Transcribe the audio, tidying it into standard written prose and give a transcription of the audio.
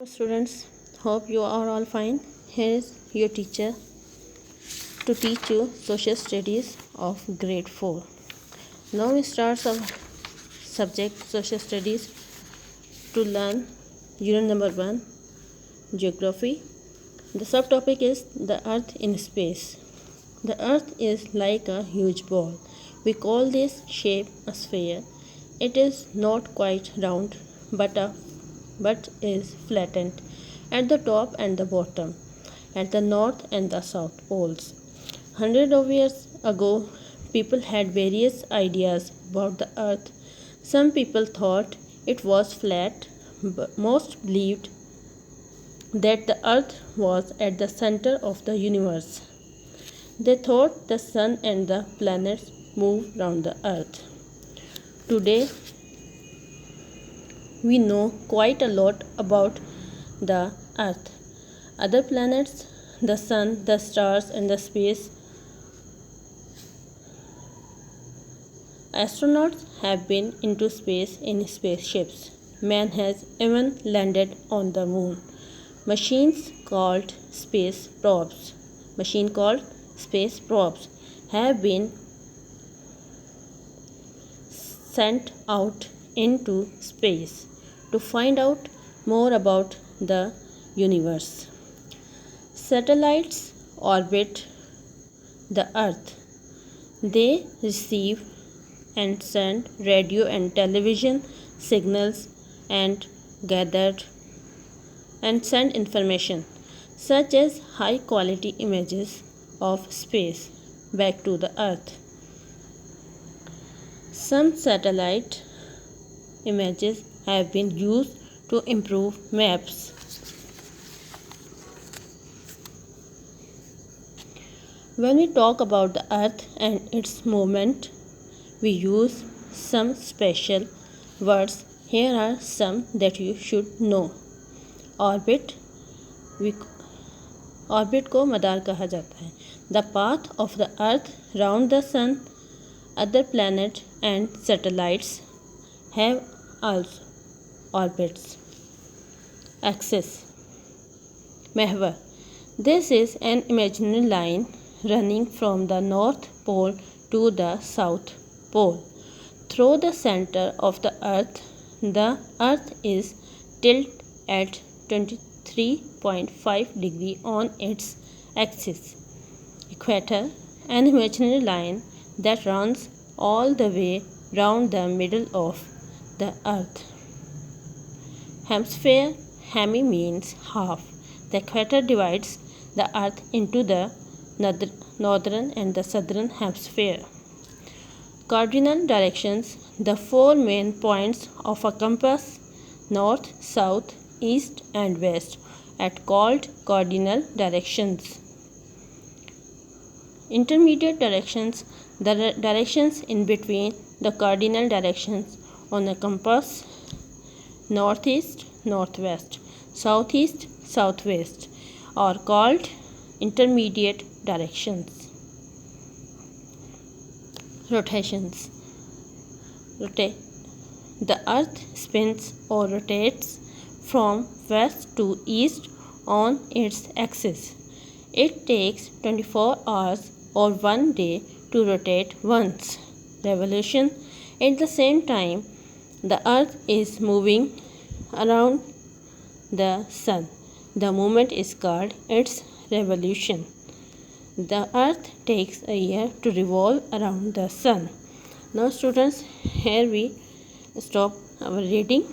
Students, hope you are all fine. Here is your teacher to teach you social studies of grade 4. Now we start our subject social studies to learn unit number 1, geography. The subtopic is the earth in space. The earth is like a huge ball. We call this shape a sphere. It is not quite round but is flattened at the top and the bottom, at the north and the south poles. Hundreds of years ago, people had various ideas about the earth. Some people thought it was flat, but most believed that the earth was at the center of the universe. They thought the sun and the planets move round the earth. Today, we know quite a lot about the earth, other planets, the sun, the stars, and the space. Astronauts have been into space in spaceships. Man has even landed on the moon. Machines called space probes have been sent out into space to find out more about the universe. Satellites orbit the earth. They receive and send radio and television signals and gathered and send information such as high quality images of space back to the earth. Some satellite images have been used to improve maps. When we talk about the earth and its movement, we use some special words. Here are some that you should know. Orbit को मदार कहा जाता है. The path of the earth round the sun. Other planets and satellites have also orbits. Axis. Mahvar. This is an imaginary line running from the North Pole to the South Pole. Through the center of the earth is tilted at 23.5 degrees on its axis. Equator, an imaginary line that runs all the way round the middle of the earth. Hemisphere. Hemi means half. The equator divides the earth into the northern and the southern hemisphere. Cardinal directions. The four main points of a compass, north, south, east and west, are called cardinal directions. Intermediate directions. The directions in between the cardinal directions on a compass, northeast, northwest, southeast, southwest, are called intermediate directions. Rotations. The earth spins or rotates from west to east on its axis. It takes 24 hours or 1 day to rotate once revolution. At the same time, the earth is moving around the sun. The movement is called its revolution. The earth takes a year to revolve around the sun. Now students, here we stop our reading.